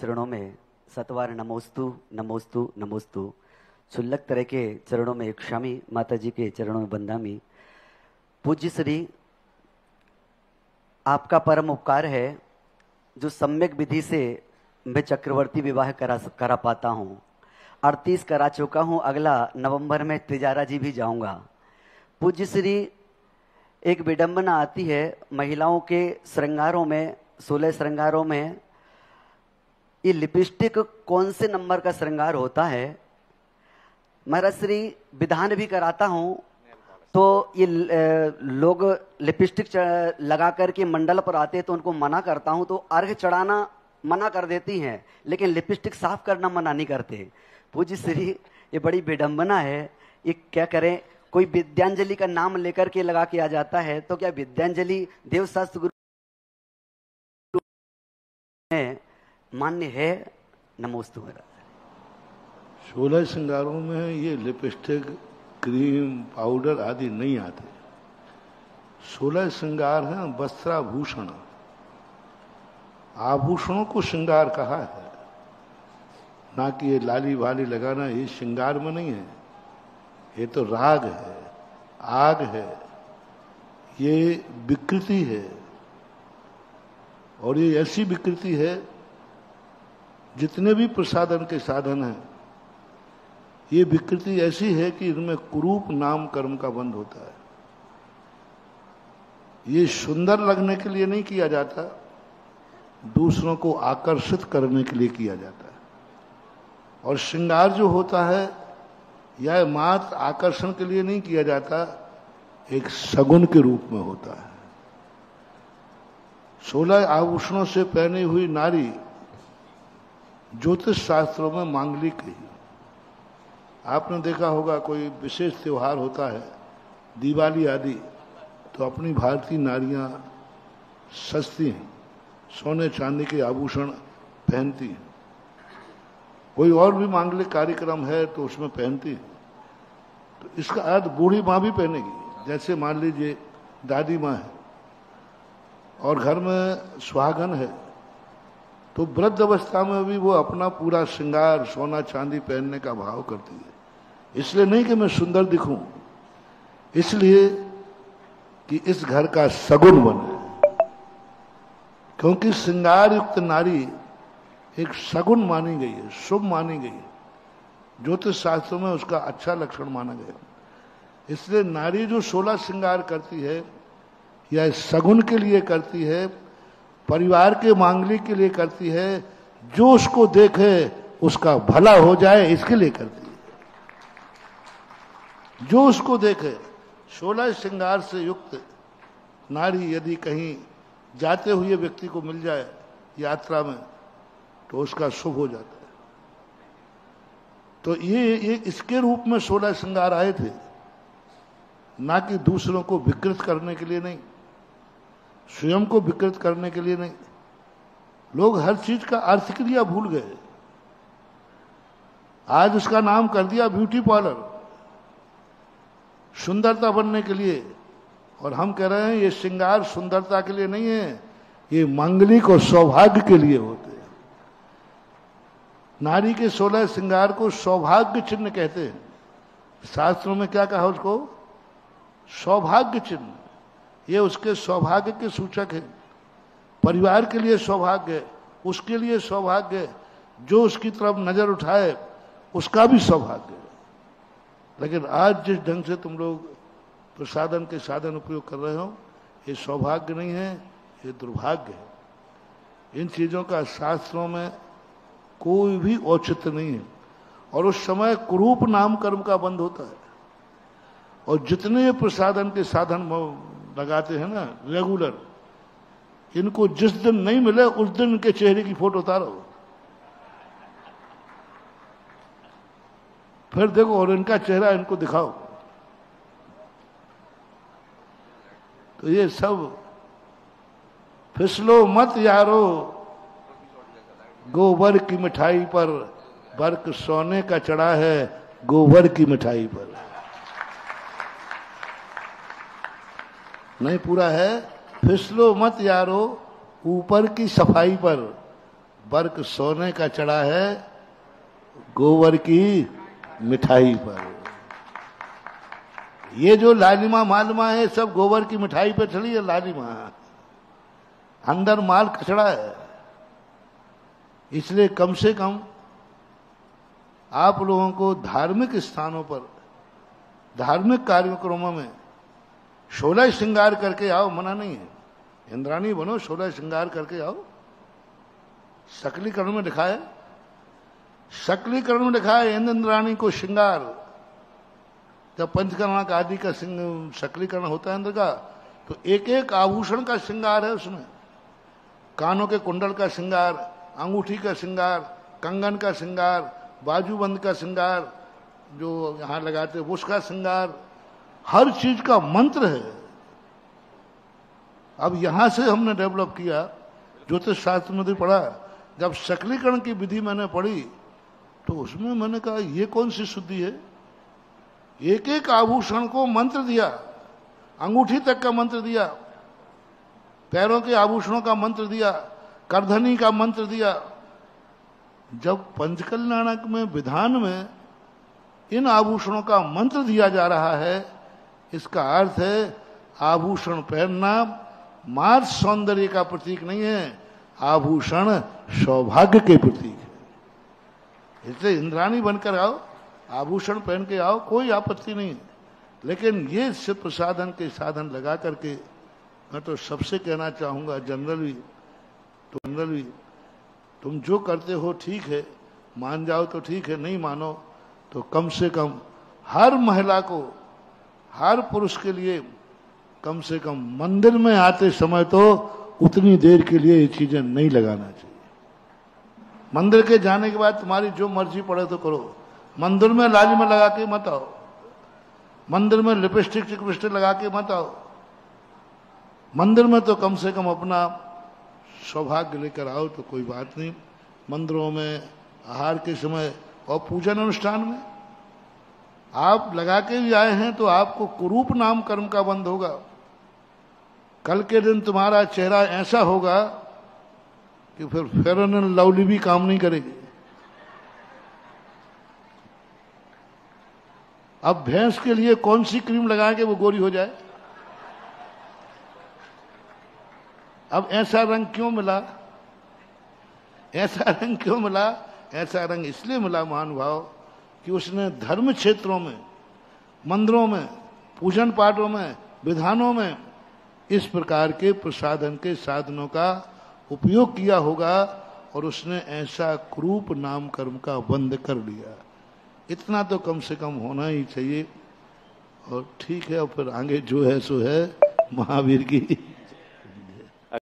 चरणों में सतवार नमोस्तु नमोस्तु नमोस्तु। सुल्लक तरह के चरणों में क्षामी माता जी के चरणों में बंदामी। पूज्य श्री, आपका परम उपकार है जो सम्यक विधि से मैं चक्रवर्ती विवाह करा पाता हूँ। 38 करा चुका हूँ, अगला नवंबर में तिजारा जी भी जाऊंगा। पूज्य श्री, एक विडंबना आती है महिलाओं के श्रृंगारों में, 16 श्रृंगारों में ये लिपस्टिक कौन से नंबर का श्रृंगार होता है? महाराज श्री, विधान भी कराता हूं तो ये लोग लिपस्टिक लगा करके मंडल पर आते हैं तो उनको मना करता हूं, तो अर्घ चढ़ाना मना कर देती हैं, लेकिन लिपस्टिक साफ करना मना नहीं करते। पूज्य श्री, ये बड़ी विडंबना है, ये क्या करें? कोई विद्यांजलि का नाम लेकर के लगा के आ जाता है, तो क्या विद्यांजलि देवशास्त्र गुरु मान्य है? नमोस्तु महाराज। 16 श्रृंगारों में ये लिपस्टिक, क्रीम, पाउडर आदि नहीं आते। 16 श्रृंगार हैं वस्त्राभूषण। आभूषणों को श्रृंगार कहा है, ना कि ये लाली वाली लगाना, ये श्रृंगार में नहीं है। ये तो राग है, आग है, ये विकृति है। और ये ऐसी विकृति है, जितने भी प्रसादन के साधन हैं, ये विकृति ऐसी है कि इनमें कुरूप नाम कर्म का बंध होता है। ये सुंदर लगने के लिए नहीं किया जाता, दूसरों को आकर्षित करने के लिए किया जाता है। और श्रृंगार जो होता है, यह मात्र आकर्षण के लिए नहीं किया जाता, एक सगुन के रूप में होता है। 16 आभूषणों से पहनी हुई नारी ज्योतिष शास्त्रों में मांगलिक है। आपने देखा होगा कोई विशेष त्योहार होता है, दिवाली आदि, तो अपनी भारतीय नारियां सजती हैं, सोने चांदी के आभूषण पहनती हैं। कोई और भी मांगलिक कार्यक्रम है तो उसमें पहनती हैं। तो इसका अर्थ बूढ़ी माँ भी पहनेगी। जैसे मान लीजिए दादी माँ है और घर में सुहागन है, तो वृद्ध अवस्था में भी वो अपना पूरा श्रृंगार सोना चांदी पहनने का भाव करती है। इसलिए नहीं कि मैं सुंदर दिखूं, इसलिए कि इस घर का सगुन बने। क्योंकि श्रृंगार युक्त नारी एक सगुन मानी गई है, शुभ मानी गई है, ज्योतिष शास्त्रों में उसका अच्छा लक्षण माना गया। इसलिए नारी जो 16 श्रृंगार करती है, यह सगुन के लिए करती है, परिवार के मांगलिक के लिए करती है, जो उसको देखे उसका भला हो जाए, इसके लिए करती है। जो उसको देखे, 16 श्रृंगार से युक्त नारी यदि कहीं जाते हुए व्यक्ति को मिल जाए यात्रा में, तो उसका शुभ हो जाता है। तो ये इसके रूप में 16 श्रृंगार आए थे, ना कि दूसरों को विकृत करने के लिए नहीं, स्वयं को विकृत करने के लिए नहीं। लोग हर चीज का अर्थ क्रिया भूल गए। आज उसका नाम कर दिया ब्यूटी पार्लर, सुंदरता बनने के लिए। और हम कह रहे हैं ये श्रृंगार सुंदरता के लिए नहीं है, ये मांगलिक और सौभाग्य के लिए होते हैं। नारी के 16 श्रृंगार को सौभाग्य चिन्ह कहते हैं। शास्त्रों में क्या कहा उसको? सौभाग्य चिन्ह। ये उसके सौभाग्य के सूचक है। परिवार के लिए सौभाग्य है, उसके लिए सौभाग्य है, जो उसकी तरफ नजर उठाए उसका भी सौभाग्य है। लेकिन आज जिस ढंग से तुम लोग प्रसादन के साधन उपयोग कर रहे हो, ये सौभाग्य नहीं है, ये दुर्भाग्य है। इन चीजों का शास्त्रों में कोई भी औचित्य नहीं है। और उस समय कुरूप नाम कर्म का बंध होता है। और जितने प्रसादन के साधन लगाते हैं ना रेगुलर, इनको जिस दिन नहीं मिले उस दिन इनके चेहरे की फोटो उतारो, फिर देखो और इनका चेहरा इनको दिखाओ। तो ये सब फिसलो मत यारो, गोबर की मिठाई पर बर्क सोने का चढ़ा है, गोबर की मिठाई पर। नहीं पूरा है, फिसलो मत यारो ऊपर की सफाई पर, वर्क सोने का चढ़ा है गोबर की मिठाई पर। ये जो लालिमा मालमा है सब गोबर की मिठाई पे चढ़ी है लालिमा, अंदर माल कचड़ा है। इसलिए कम से कम आप लोगों को धार्मिक स्थानों पर, धार्मिक कार्यक्रमों में 16 श्रृंगार करके आओ, मना नहीं है। इंद्राणी बनो, 16 श्रृंगार करके आओ। सकलीकरण में लिखा है, सकलीकरण में लिखा है इंद्राणी को श्रृंगार। जब पंचकर्मा का आदि का सकलीकरण होता है इंद्र का, तो एक एक आभूषण का श्रृंगार है उसमें। कानों के कुंडल का श्रृंगार, अंगूठी का श्रृंगार, कंगन का श्रृंगार, बाजूबंद का श्रृंगार, जो यहां लगाते हैं उसका श्रृंगार, हर चीज का मंत्र है। अब यहां से हमने डेवलप किया, ज्योतिष शास्त्र में भी पढ़ा। जब सकलीकरण की विधि मैंने पढ़ी तो उसमें मैंने कहा ये कौन सी शुद्धि है। एक एक आभूषण को मंत्र दिया, अंगूठी तक का मंत्र दिया, पैरों के आभूषणों का मंत्र दिया, करधनी का मंत्र दिया। जब पंचकल्याणक में विधान में इन आभूषणों का मंत्र दिया जा रहा है, इसका अर्थ है आभूषण पहनना मार्ग सौंदर्य का प्रतीक नहीं है, आभूषण सौभाग्य के प्रतीक है। इसलिए इंद्राणी बनकर आओ, आभूषण पहन के आओ, कोई आपत्ति नहीं है। लेकिन ये सिर्फ प्रसाधन के साधन लगा करके, मैं तो सबसे कहना चाहूंगा जनरली तुम जो करते हो ठीक है, मान जाओ तो ठीक है, नहीं मानो तो कम से कम हर महिला को, हर पुरुष के लिए कम से कम मंदिर में आते समय तो उतनी देर के लिए ये चीजें नहीं लगाना चाहिए। मंदिर के जाने के बाद तुम्हारी जो मर्जी पड़े तो करो, मंदिर में लालिमा लगा के मत आओ, मंदिर में लिपस्टिक चिपस्टिक लगा के मत आओ। मंदिर में तो कम से कम अपना सौभाग्य लेकर आओ तो कोई बात नहीं। मंदिरों में आहार के समय और पूजन अनुष्ठान में आप लगा के भी आए हैं तो आपको कुरूप नाम कर्म का बंध होगा। कल के दिन तुम्हारा चेहरा ऐसा होगा कि फिर फेयर एंड लवली भी काम नहीं करेगी। अब भैंस के लिए कौन सी क्रीम लगाए कि वो गोरी हो जाए? अब ऐसा रंग क्यों मिला? ऐसा रंग क्यों मिला? ऐसा रंग इसलिए मिला महानुभाव कि उसने धर्म क्षेत्रों में, मंदिरों में, पूजन पाठों में, विधानों में इस प्रकार के प्रसाधन के साधनों का उपयोग किया होगा और उसने ऐसा क्रूप नाम कर्म का बंद कर लिया। इतना तो कम से कम होना ही चाहिए। और ठीक है, और फिर आगे जो है सो है, महावीर की